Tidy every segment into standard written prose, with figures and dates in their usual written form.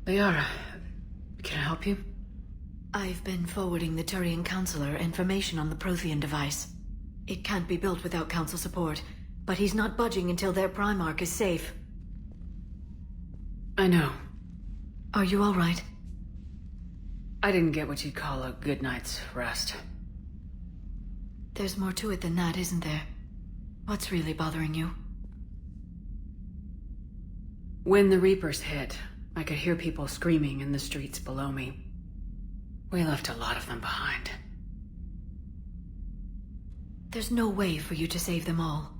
Liara, can I help you? I've been forwarding the Turian Counselor information on the Prothean device. It can't be built without Council support, but he's not budging until their Primarch is safe. I know. Are you all right? I didn't get what you'd call a good night's rest. There's more to it than that, isn't there? What's really bothering you? When the Reapers hit, I could hear people screaming in the streets below me. We left a lot of them behind. There's no way for you to save them all.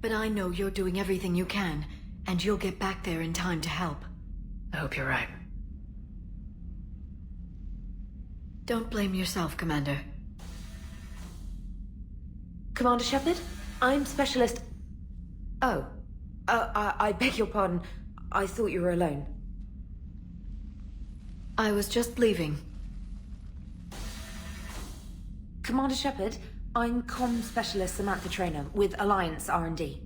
But I know you're doing everything you can, and you'll get back there in time to help. I hope you're right. Don't blame yourself, Commander. Commander Shepard? I'm Specialist... Oh. I beg your pardon. I thought you were alone. I was just leaving. Commander Shepard, I'm Comm Specialist Samantha Traynor with Alliance R&D.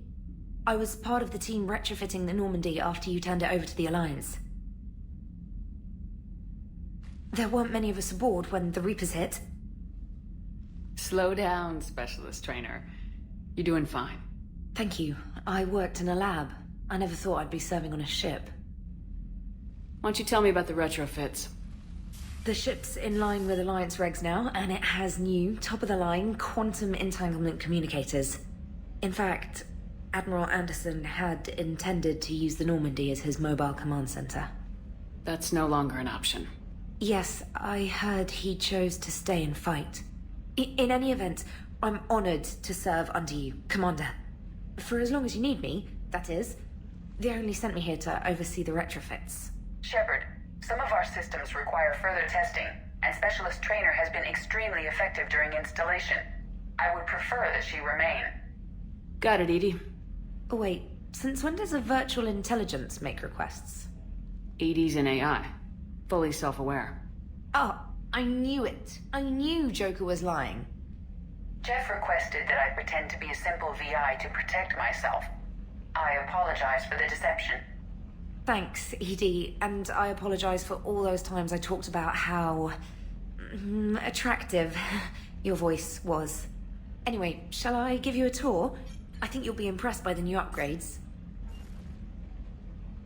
I was part of the team retrofitting the Normandy after you turned it over to the Alliance. There weren't many of us aboard when the Reapers hit. Slow down, Specialist Trainer. You're doing fine. Thank you. I worked in a lab. I never thought I'd be serving on a ship. Why don't you tell me about the retrofits? The ship's in line with Alliance regs now, and it has new, top-of-the-line, quantum entanglement communicators. In fact, Admiral Anderson had intended to use the Normandy as his mobile command center. That's no longer an option. Yes, I heard he chose to stay and fight. In any event, I'm honored to serve under you, Commander. For as long as you need me, that is. They only sent me here to oversee the retrofits. Shepard, some of our systems require further testing, and Specialist Trainer has been extremely effective during installation. I would prefer that she remain. Got it, Edie. Oh wait, since when does a virtual intelligence make requests? Edie's an AI. Fully self-aware. Oh, I knew it. I knew Joker was lying. Jeff requested that I pretend to be a simple VI to protect myself. I apologize for the deception. Thanks, Edie, and I apologize for all those times I talked about how... attractive your voice was. Anyway, shall I give you a tour? I think you'll be impressed by the new upgrades.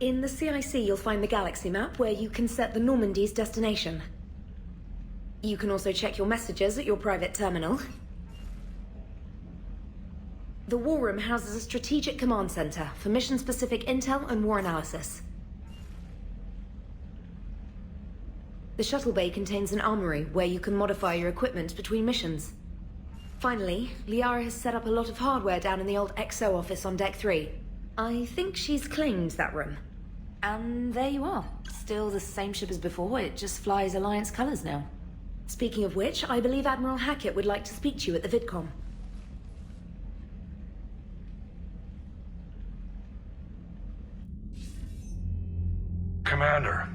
In the CIC, you'll find the galaxy map where you can set the Normandy's destination. You can also check your messages at your private terminal. The War Room houses a strategic command center for mission-specific intel and war analysis. The shuttle bay contains an armory where you can modify your equipment between missions. Finally, Liara has set up a lot of hardware down in the old XO office on Deck 3. I think she's claimed that room. And there you are. Still the same ship as before, it just flies Alliance colors now. Speaking of which, I believe Admiral Hackett would like to speak to you at the VidCom. Commander,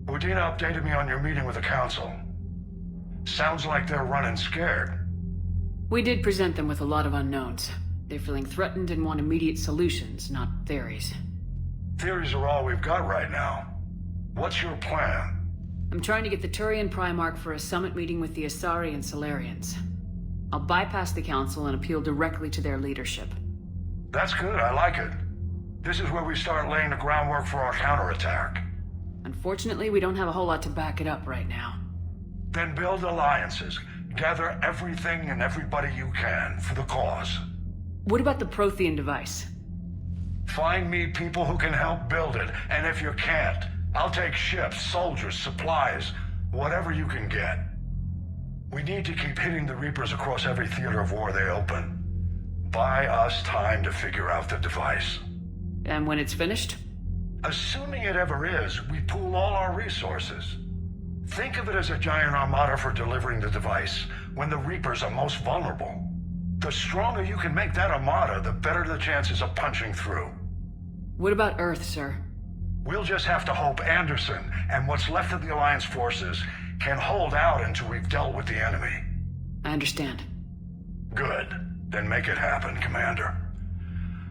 Udina updated me on your meeting with the Council. Sounds like they're running scared. We did present them with a lot of unknowns. They're feeling threatened and want immediate solutions, not theories. Theories are all we've got right now. What's your plan? I'm trying to get the Turian Primarch for a summit meeting with the Asari and Solarians. I'll bypass the Council and appeal directly to their leadership. That's good, I like it. This is where we start laying the groundwork for our counterattack. Unfortunately, we don't have a whole lot to back it up right now. Then build alliances. Gather everything and everybody you can for the cause. What about the Prothean device? Find me people who can help build it, and if you can't, I'll take ships, soldiers, supplies, whatever you can get. We need to keep hitting the Reapers across every theater of war they open. Buy us time to figure out the device. And when it's finished? Assuming it ever is, we pool all our resources. Think of it as a giant armada for delivering the device when the Reapers are most vulnerable. The stronger you can make that armada, the better the chances of punching through. What about Earth, sir? We'll just have to hope Anderson and what's left of the Alliance forces can hold out until we've dealt with the enemy. I understand. Good. Then make it happen, Commander.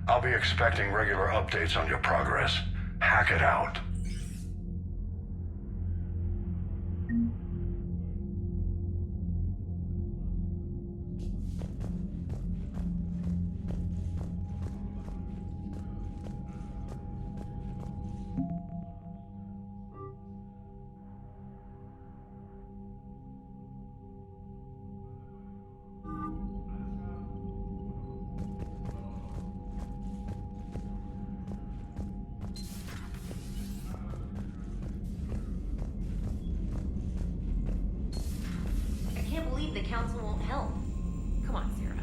I'll be expecting regular updates on your progress. Hack it out. The Council won't help. Come on, Sarah.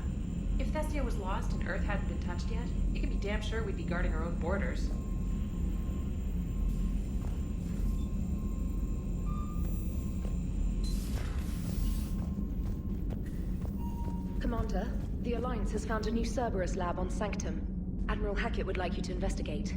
If Thestia was lost and Earth hadn't been touched yet, you can be damn sure we'd be guarding our own borders. Commander, the Alliance has found a new Cerberus lab on Sanctum. Admiral Hackett would like you to investigate.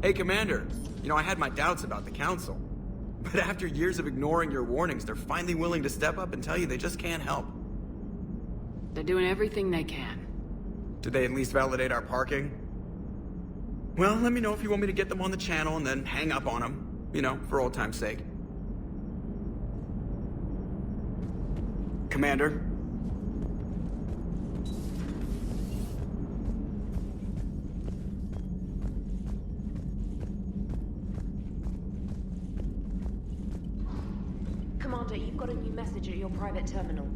Hey, Commander. You know, I had my doubts about the Council. But after years of ignoring your warnings, they're finally willing to step up and tell you they just can't help. They're doing everything they can. Did they at least validate our parking? Well, let me know if you want me to get them on the channel and then hang up on them. You know, for old time's sake. Commander? Commander, you've got a new message at your private terminal.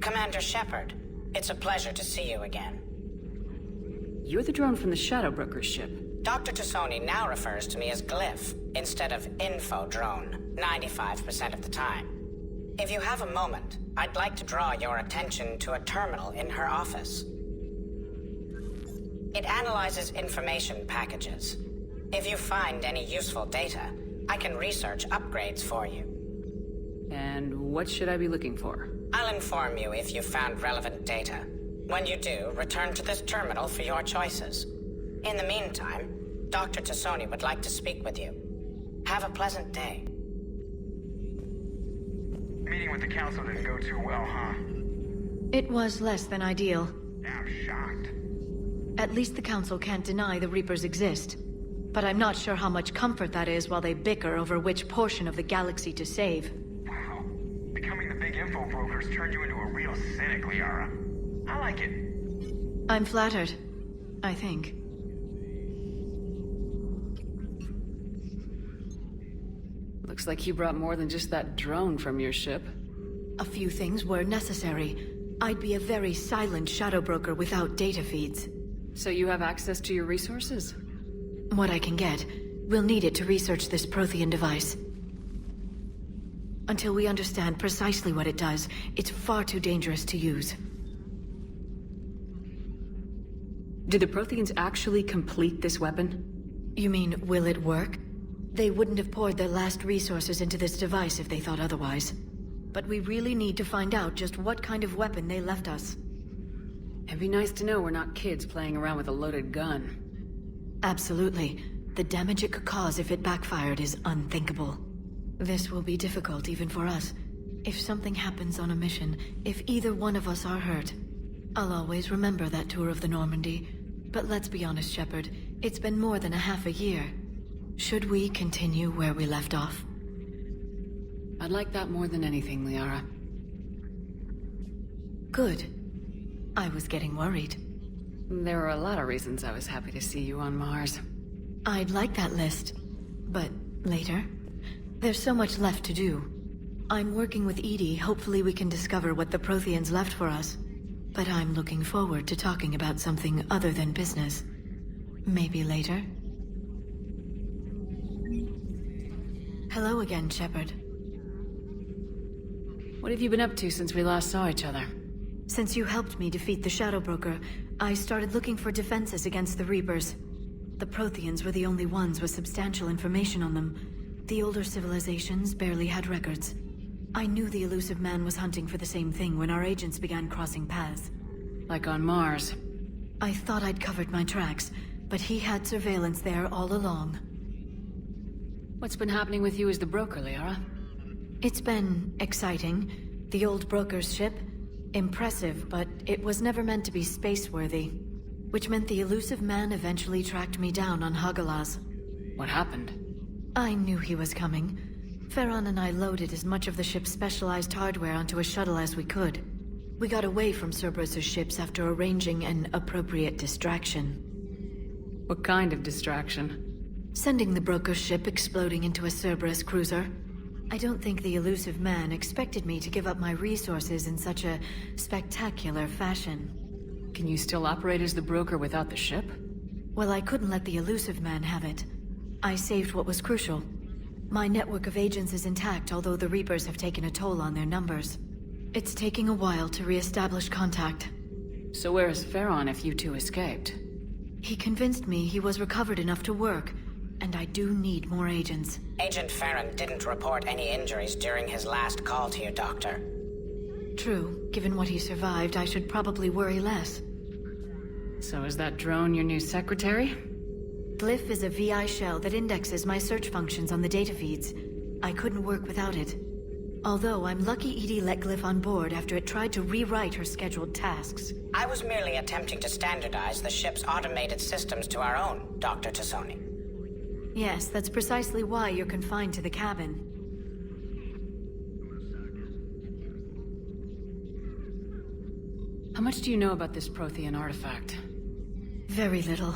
Commander Shepard. It's a pleasure to see you again. You're the drone from the Shadow Broker's ship. Dr. Tassoni now refers to me as Glyph, instead of Info Drone, 95% of the time. If you have a moment, I'd like to draw your attention to a terminal in her office. It analyzes information packages. If you find any useful data, I can research upgrades for you. And what should I be looking for? I'll inform you if you've found relevant data. When you do, return to this terminal for your choices. In the meantime, Dr. Tassoni would like to speak with you. Have a pleasant day. Meeting with the council didn't go too well, huh? It was less than ideal. Yeah, I'm shocked. At least the council can't deny the Reapers exist. But I'm not sure how much comfort that is while they bicker over which portion of the galaxy to save. Wow. Becoming the big info brokers turned you into a real cynic, Liara. I like it. I'm flattered. I think. Looks like you brought more than just that drone from your ship. A few things were necessary. I'd be a very silent shadow broker without data feeds. So you have access to your resources? What I can get. We'll need it to research this Prothean device. Until we understand precisely what it does, it's far too dangerous to use. Do the Protheans actually complete this weapon? You mean, will it work? They wouldn't have poured their last resources into this device if they thought otherwise. But we really need to find out just what kind of weapon they left us. It'd be nice to know we're not kids playing around with a loaded gun. Absolutely. The damage it could cause if it backfired is unthinkable. This will be difficult even for us. If something happens on a mission, if either one of us are hurt, I'll always remember that tour of the Normandy. But let's be honest, Shepard. It's been more than a half a year. Should we continue where we left off? I'd like that more than anything, Liara. Good. I was getting worried. There are a lot of reasons I was happy to see you on Mars. I'd like that list. But later? There's so much left to do. I'm working with Edie. Hopefully we can discover what the Protheans left for us. But I'm looking forward to talking about something other than business. Maybe later? Hello again, Shepard. What have you been up to since we last saw each other? Since you helped me defeat the Shadow Broker, I started looking for defenses against the Reapers. The Protheans were the only ones with substantial information on them. The older civilizations barely had records. I knew the elusive man was hunting for the same thing when our agents began crossing paths. Like on Mars. I thought I'd covered my tracks, but he had surveillance there all along. What's been happening with you as the broker, Liara? It's been exciting. The old broker's ship? Impressive, but it was never meant to be space-worthy. Which meant the elusive man eventually tracked me down on Hagalaz. What happened? I knew he was coming. Farron and I loaded as much of the ship's specialized hardware onto a shuttle as we could. We got away from Cerberus' ships after arranging an appropriate distraction. What kind of distraction? Sending the broker's ship exploding into a Cerberus cruiser. I don't think the elusive man expected me to give up my resources in such a spectacular fashion. Can you still operate as the broker without the ship? Well, I couldn't let the elusive man have it. I saved what was crucial. My network of agents is intact, although the Reapers have taken a toll on their numbers. It's taking a while to re-establish contact. So where is Farron if you two escaped? He convinced me he was recovered enough to work, and I do need more agents. Agent Farron didn't report any injuries during his last call to you, Doctor. True. Given what he survived, I should probably worry less. So is that drone your new secretary? Glyph is a VI shell that indexes my search functions on the data feeds. I couldn't work without it. Although I'm lucky Edie let Glyph on board after it tried to rewrite her scheduled tasks. I was merely attempting to standardize the ship's automated systems to our own, Dr. Tassoni. Yes, that's precisely why you're confined to the cabin. How much do you know about this Prothean artifact? Very little.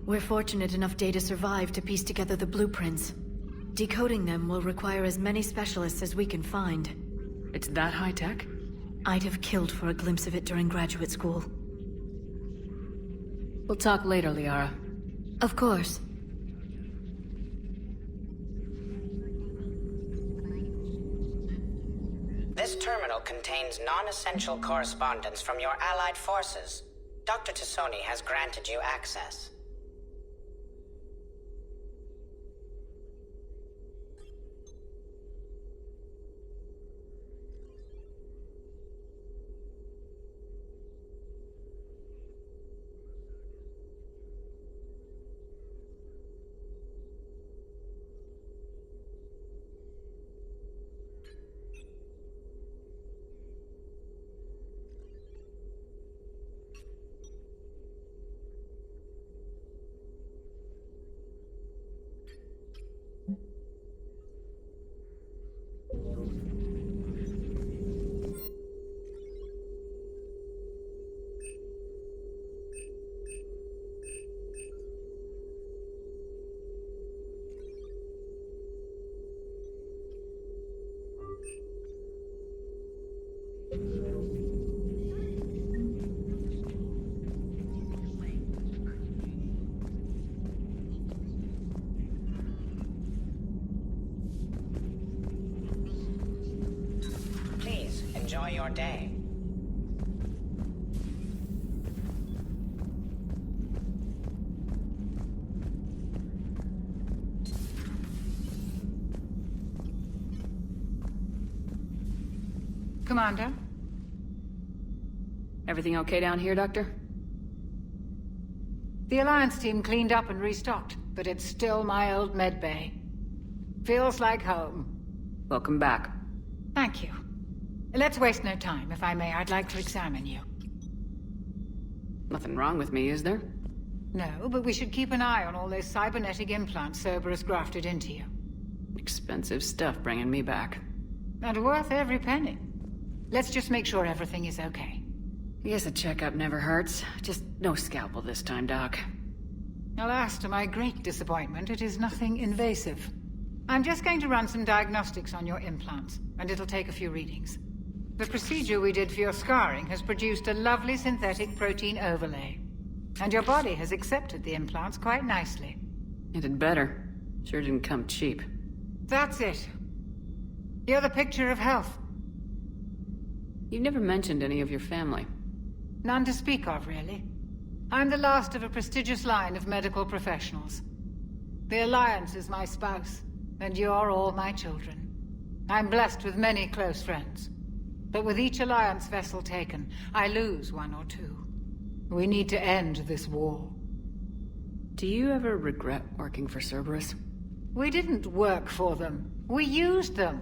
We're fortunate enough Data survived to piece together the blueprints. Decoding them will require as many specialists as we can find. It's that high-tech? I'd have killed for a glimpse of it during graduate school. We'll talk later, Liara. Of course. This terminal contains non-essential correspondence from your allied forces. Dr. Tassoni has granted you access. Please, enjoy your day. Commander? Everything okay down here, Doctor? The Alliance team cleaned up and restocked, but it's still my old medbay. Feels like home. Welcome back. Thank you. Let's waste no time. If I may, I'd like to examine you. Nothing wrong with me, is there? No, but we should keep an eye on all those cybernetic implants Cerberus grafted into you. Expensive stuff bringing me back. And worth every penny. Let's just make sure everything is okay. I guess a checkup never hurts. Just no scalpel this time, Doc. Alas, to my great disappointment, it is nothing invasive. I'm just going to run some diagnostics on your implants, and it'll take a few readings. The procedure we did for your scarring has produced a lovely synthetic protein overlay. And your body has accepted the implants quite nicely. It had better. Sure didn't come cheap. That's it. You're the picture of health. You never mentioned any of your family. None to speak of, really. I'm the last of a prestigious line of medical professionals. The Alliance is my spouse, and you're all my children. I'm blessed with many close friends. But with each Alliance vessel taken, I lose one or two. We need to end this war. Do you ever regret working for Cerberus? We didn't work for them. We used them.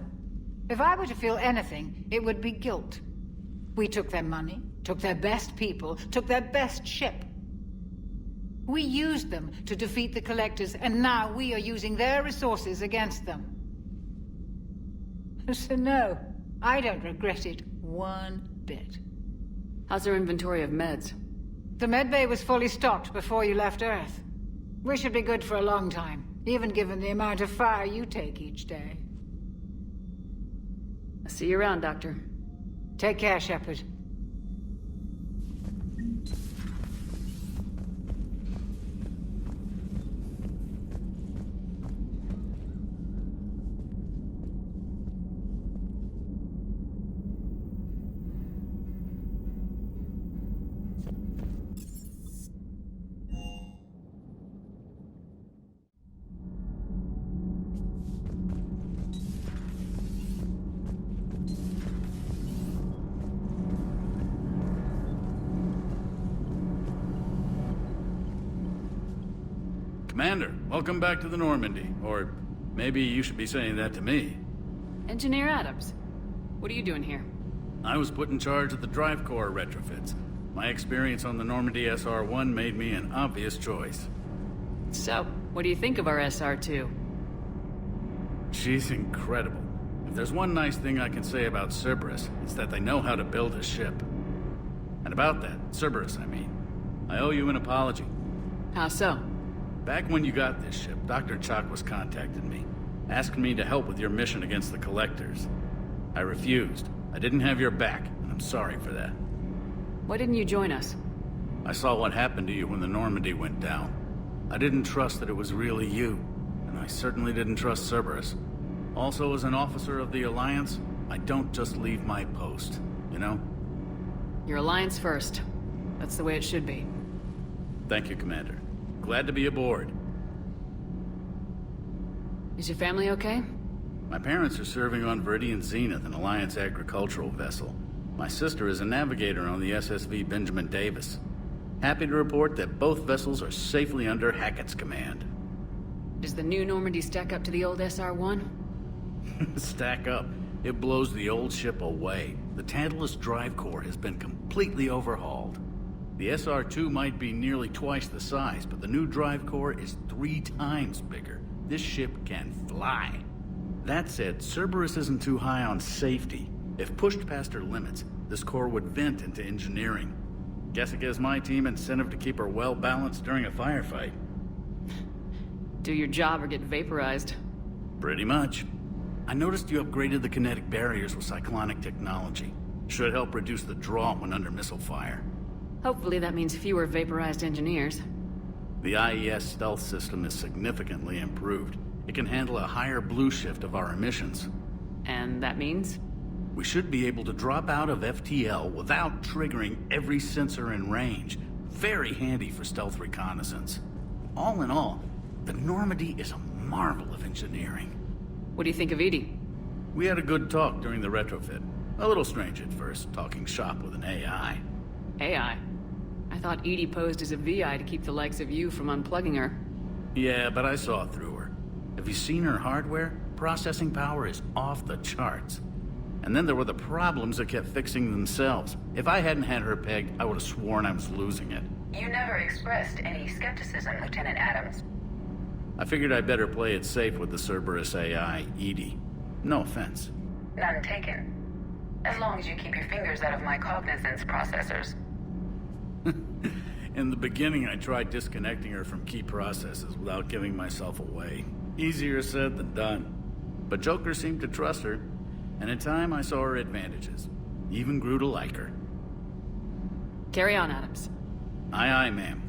If I were to feel anything, it would be guilt. We took their money, took their best people, took their best ship. We used them to defeat the Collectors, and now we are using their resources against them. So no, I don't regret it one bit. How's our inventory of meds? The medbay was fully stocked before you left Earth. We should be good for a long time, even given the amount of fire you take each day. I'll see you around, Doctor. Take care, Shepard. Commander, welcome back to the Normandy. Or maybe you should be saying that to me. Engineer Adams, what are you doing here? I was put in charge of the drive core retrofits. My experience on the Normandy SR-1 made me an obvious choice. So, what do you think of our SR-2? She's incredible. If there's one nice thing I can say about Cerberus, it's that they know how to build a ship. And about that, Cerberus, I mean, I owe you an apology. How so? Back when you got this ship, Dr. Chakwas contacted me, asking me to help with your mission against the Collectors. I refused. I didn't have your back, and I'm I'm sorry for that. Why didn't you join us? I saw what happened to you when the Normandy went down. I didn't trust that it was really you, and I certainly didn't trust Cerberus. Also, as an officer of the Alliance, I don't just leave my post, you know? Your Alliance first. That's the way it should be. Thank you, Commander. Glad to be aboard. Is your family okay? My parents are serving on Viridian Zenith, an Alliance agricultural vessel. My sister is a navigator on the SSV Benjamin Davis. Happy to report that both vessels are safely under Hackett's command. Does the new Normandy stack up to the old SR-1? Stack up. It blows the old ship away. The Tantalus drive core has been completely overhauled. The SR-2 might be nearly twice the size, but the new drive core is 3 times bigger. This ship can fly. That said, Cerberus isn't too high on safety. If pushed past her limits, this core would vent into engineering. Guess it gives my team incentive to keep her well-balanced during a firefight. Do your job or get vaporized. Pretty much. I noticed you upgraded the kinetic barriers with cyclonic technology. Should help reduce the draw when under missile fire. Hopefully that means fewer vaporized engineers. The IES stealth system is significantly improved. It can handle a higher blue shift of our emissions. And that means? We should be able to drop out of FTL without triggering every sensor in range. Very handy for stealth reconnaissance. All in all, the Normandy is a marvel of engineering. What do you think of Edie? We had a good talk during the retrofit. A little strange at first, talking shop with an AI. AI? I thought Edie posed as a VI to keep the likes of you from unplugging her. Yeah, but I saw through her. Have you seen her hardware? Processing power is off the charts. And then there were the problems that kept fixing themselves. If I hadn't had her pegged, I would have sworn I was losing it. You never expressed any skepticism, Lieutenant Adams. I figured I'd better play it safe with the Cerberus AI, Edie. No offense. None taken. As long as you keep your fingers out of my cognizance processors. In the beginning, I tried disconnecting her from key processes without giving myself away. Easier said than done. But Joker seemed to trust her, and in time I saw her advantages. Even grew to like her. Carry on, Adams. Aye, aye, ma'am.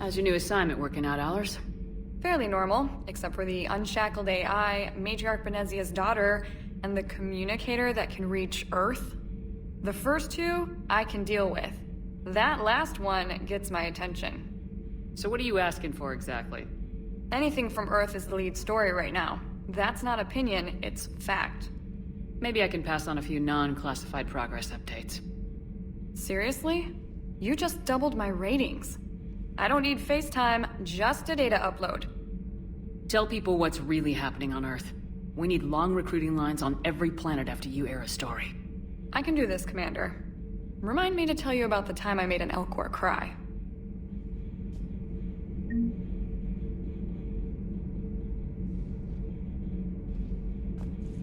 How's your new assignment working out, Allers? Fairly normal, except for the unshackled AI, Matriarch Benezia's daughter, and the communicator that can reach Earth. The first two, I can deal with. That last one gets my attention. So what are you asking for exactly? Anything from Earth is the lead story right now. That's not opinion, it's fact. Maybe I can pass on a few non-classified progress updates. Seriously? You just doubled my ratings. I don't need FaceTime, just a data upload. Tell people what's really happening on Earth. We need long recruiting lines on every planet after you air a story. I can do this, Commander. Remind me to tell you about the time I made an Elcor cry.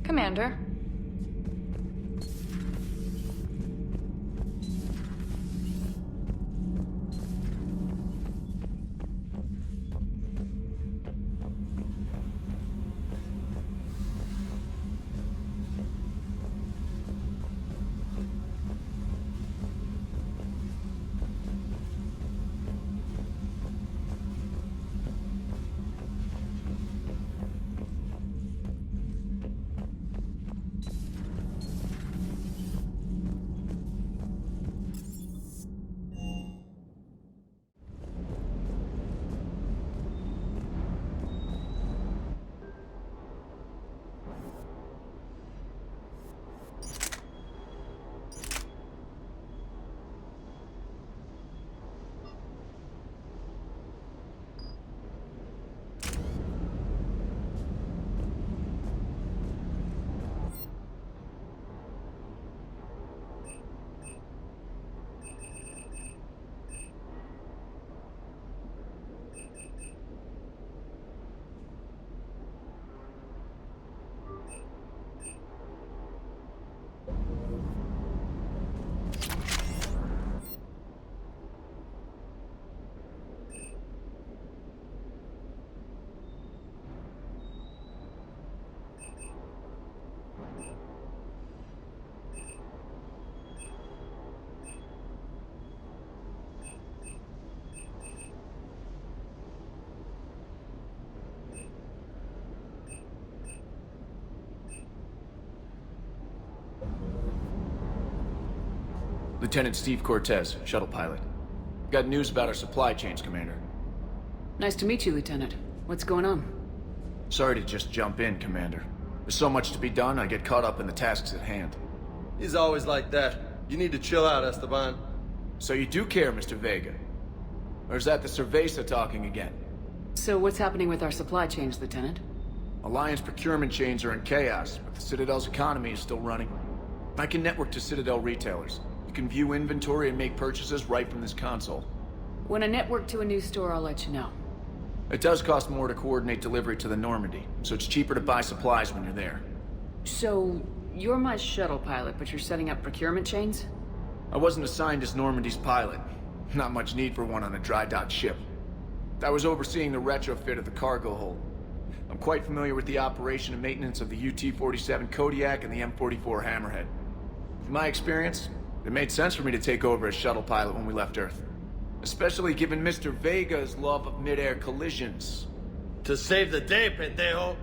Commander. Lieutenant Steve Cortez, shuttle pilot. Got news about our supply chains, Commander. Nice to meet you, Lieutenant. What's going on? Sorry to just jump in, Commander. There's so much to be done, I get caught up in the tasks at hand. He's always like that. You need to chill out, Esteban. So you do care, Mr. Vega? Or is that the Cerveza talking again? So what's happening with our supply chains, Lieutenant? Alliance procurement chains are in chaos, but the Citadel's economy is still running. I can network to Citadel retailers. You can view inventory and make purchases right from this console. When I network to a new store, I'll let you know. It does cost more to coordinate delivery to the Normandy, so it's cheaper to buy supplies when you're there. So, you're my shuttle pilot, but you're setting up procurement chains? I wasn't assigned as Normandy's pilot. Not much need for one on a dry dock ship. I was overseeing the retrofit of the cargo hold. I'm quite familiar with the operation and maintenance of the UT-47 Kodiak and the M44 Hammerhead. With my experience, it made sense for me to take over as shuttle pilot when we left Earth. Especially given Mr. Vega's love of mid-air collisions. To save the day, pendejo!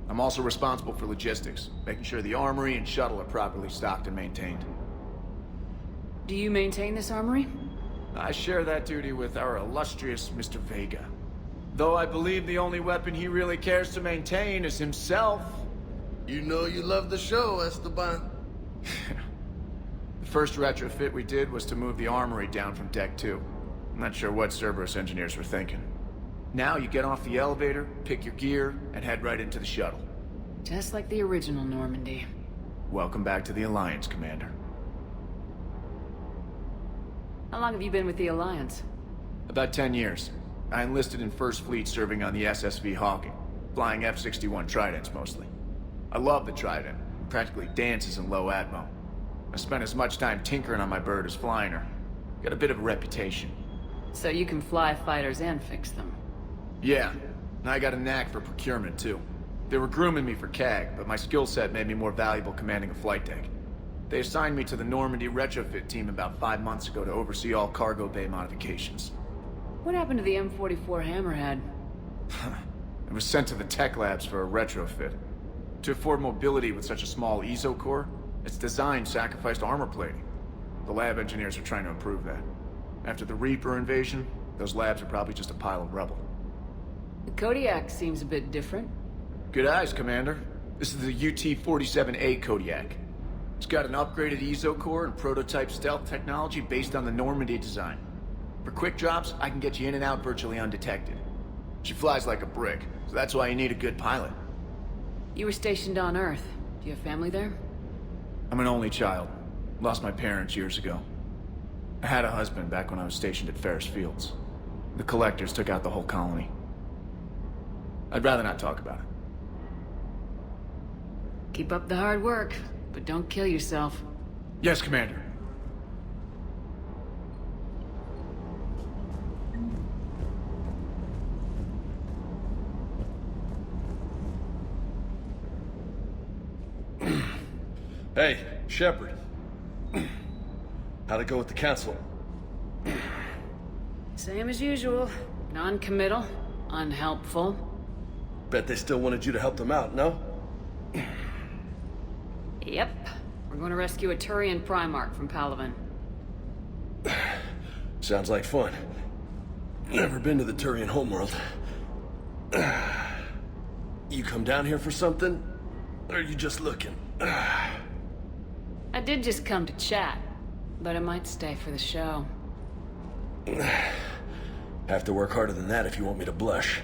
I'm also responsible for logistics, making sure the armory and shuttle are properly stocked and maintained. Do you maintain this armory? I share that duty with our illustrious Mr. Vega. Though I believe the only weapon he really cares to maintain is himself. You know you love the show, Esteban. The first retrofit we did was to move the armory down from Deck 2. I'm not sure what Cerberus engineers were thinking. Now you get off the elevator, pick your gear, and head right into the shuttle. Just like the original Normandy. Welcome back to the Alliance, Commander. How long have you been with the Alliance? About 10 years. I enlisted in First Fleet serving on the SSV Hawking, flying F-61 Tridents mostly. I love the Trident. It practically dances in low atmo. I spent as much time tinkering on my bird as flying her. Got a bit of a reputation. So you can fly fighters and fix them? Yeah, and I got a knack for procurement too. They were grooming me for CAG, but my skill set made me more valuable commanding a flight deck. They assigned me to the Normandy retrofit team about 5 months ago to oversee all cargo bay modifications. What happened to the M44 Hammerhead? It was sent to the tech labs for a retrofit. To afford mobility with such a small ESO core, its design sacrificed armor plating. The lab engineers are trying to improve that. After the Reaper invasion, those labs are probably just a pile of rubble. The Kodiak seems a bit different. Good eyes, Commander. This is the UT-47A Kodiak. It's got an upgraded ESO core and prototype stealth technology based on the Normandy design. For quick drops, I can get you in and out virtually undetected. She flies like a brick, so that's why you need a good pilot. You were stationed on Earth. Do you have family there? I'm an only child. Lost my parents years ago. I had a husband back when I was stationed at Ferris Fields. The Collectors took out the whole colony. I'd rather not talk about it. Keep up the hard work, but don't kill yourself. Yes, Commander. Hey, Shepard. How'd it go with the council? Same as usual. Non-committal. Unhelpful. Bet they still wanted you to help them out, no? Yep. We're going to rescue a Turian Primarch from Palaven. Sounds like fun. Never been to the Turian homeworld. You come down here for something? Or are you just looking? I did just come to chat, but I might stay for the show. Have to work harder than that if you want me to blush.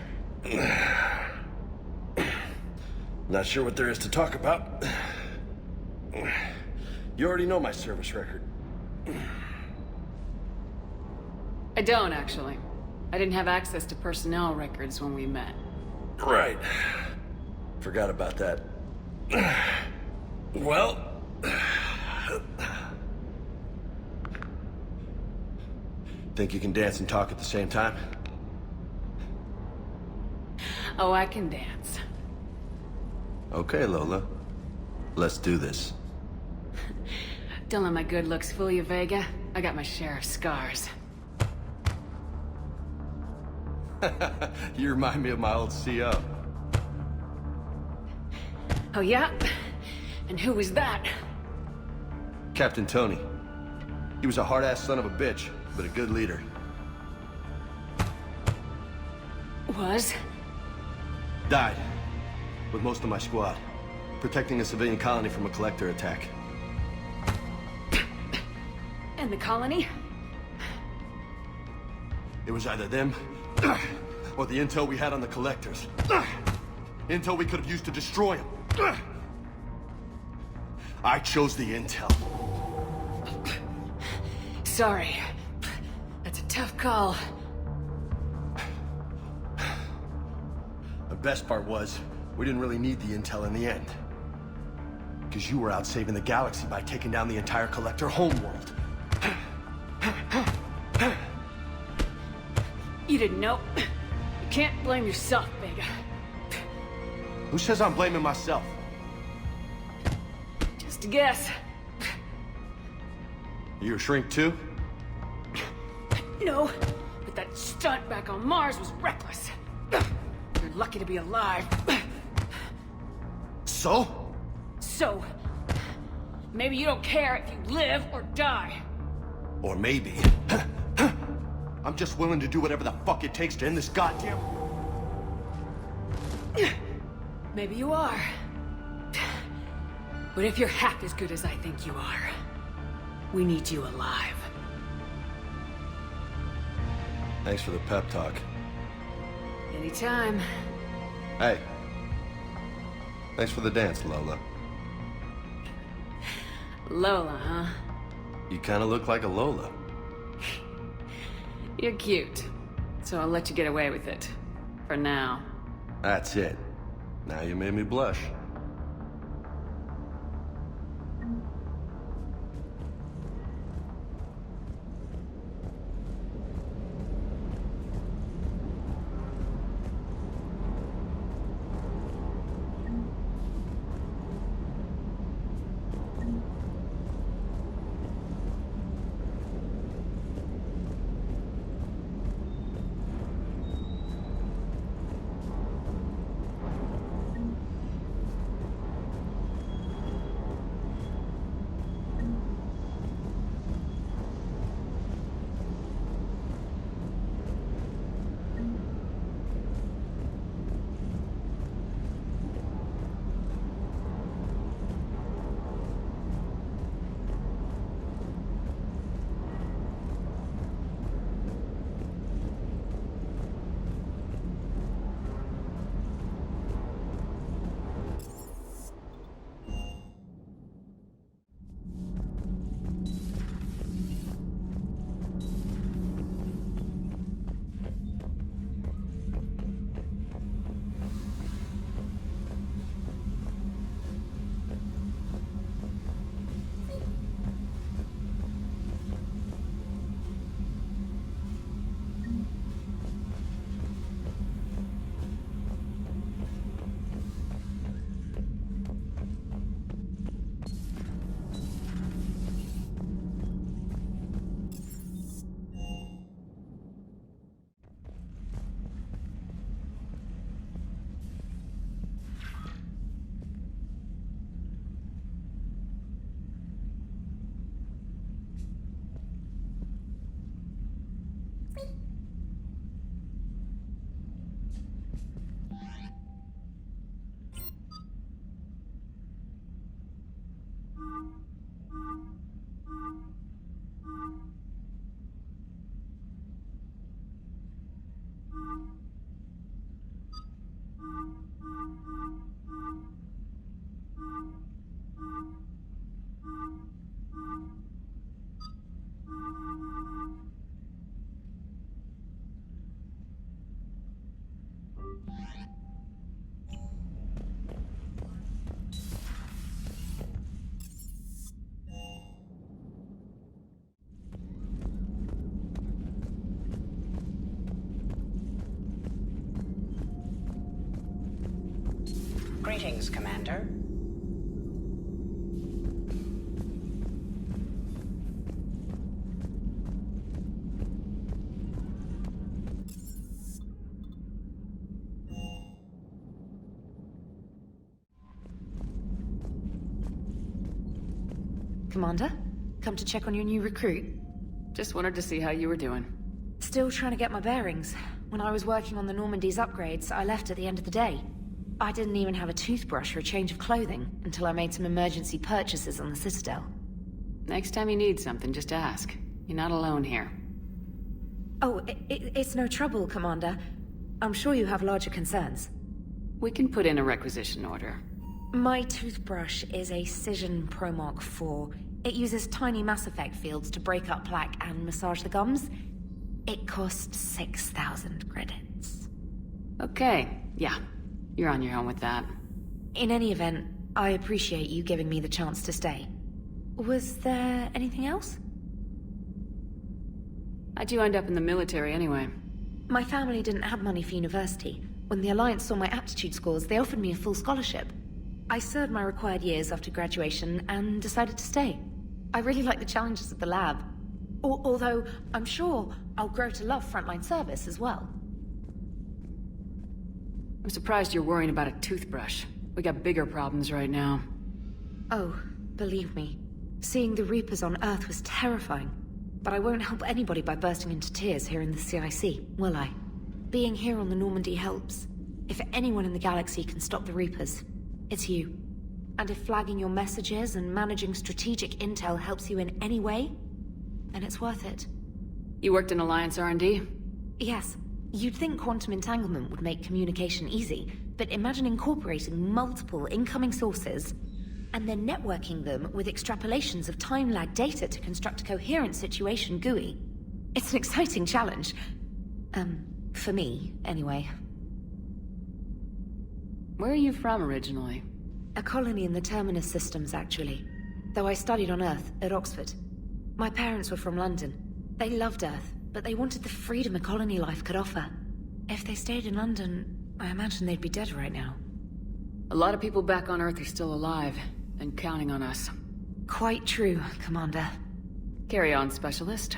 Not sure what there is to talk about. You already know my service record. I don't, actually. I didn't have access to personnel records when we met. Right. Forgot about that. Well... Think you can dance and talk at the same time? Oh, I can dance. Okay, Lola. Let's do this. Don't let my good looks fool you, Vega. I got my share of scars. You remind me of my old CO. Oh, yeah? And who was that? Captain Tony. He was a hard-ass son of a bitch, but a good leader. Was? Died. With most of my squad. Protecting a civilian colony from a collector attack. And the colony? It was either them, or the intel we had on the collectors. Intel we could have used to destroy them. I chose the intel. Sorry. That's a tough call. The best part was, we didn't really need the intel in the end. Because you were out saving the galaxy by taking down the entire collector homeworld. You didn't know. You can't blame yourself, Vega. Who says I'm blaming myself? Just a guess. You a shrink too? No, but that stunt back on Mars was reckless. You're lucky to be alive. So? So, maybe you don't care if you live or die. Or maybe... I'm just willing to do whatever the fuck it takes to end this goddamn... Maybe you are. But if you're half as good as I think you are, we need you alive. Thanks for the pep talk. Anytime. Hey. Thanks for the dance, Lola. Lola, huh? You kinda look like a Lola. You're cute. So I'll let you get away with it. For now. That's it. Now you made me blush. Greetings, Commander. Commander? come to check on your new recruit? Just wanted to see how you were doing. Still trying to get my bearings. When I was working on the Normandy's upgrades, I left at the end of the day. I didn't even have a toothbrush or a change of clothing until I made some emergency purchases on the Citadel. Next time you need something, just ask. You're not alone here. Oh, it's no trouble, Commander. I'm sure you have larger concerns. We can put in a requisition order. My toothbrush is a Cision Pro Mark IV. It uses tiny Mass Effect fields to break up plaque and massage the gums. It costs 6,000 credits. Okay, yeah. You're on your own with that. In any event, I appreciate you giving me the chance to stay. Was there anything else? How'd you end up in the military anyway? My family didn't have money for university. When the Alliance saw my aptitude scores, they offered me a full scholarship. I served my required years after graduation and decided to stay. I really like the challenges of the lab. Although, I'm sure I'll grow to love frontline service as well. I'm surprised you're worrying about a toothbrush. We got bigger problems right now. Oh, believe me. Seeing the Reapers on Earth was terrifying. But I won't help anybody by bursting into tears here in the CIC, will I? Being here on the Normandy helps. If anyone in the galaxy can stop the Reapers, it's you. And if flagging your messages and managing strategic intel helps you in any way, then it's worth it. You worked in Alliance R&D? Yes. You'd think quantum entanglement would make communication easy, but imagine incorporating multiple incoming sources and then networking them with extrapolations of time-lag data to construct a coherent situation GUI. It's an exciting challenge. For me, anyway. Where are you from originally? A colony in the Terminus systems, actually. Though I studied on Earth, at Oxford. My parents were from London. They loved Earth, but they wanted the freedom a colony life could offer. If they stayed in London, I imagine they'd be dead right now. A lot of people back on Earth are still alive, and counting on us. Quite true, Commander. Carry on, Specialist.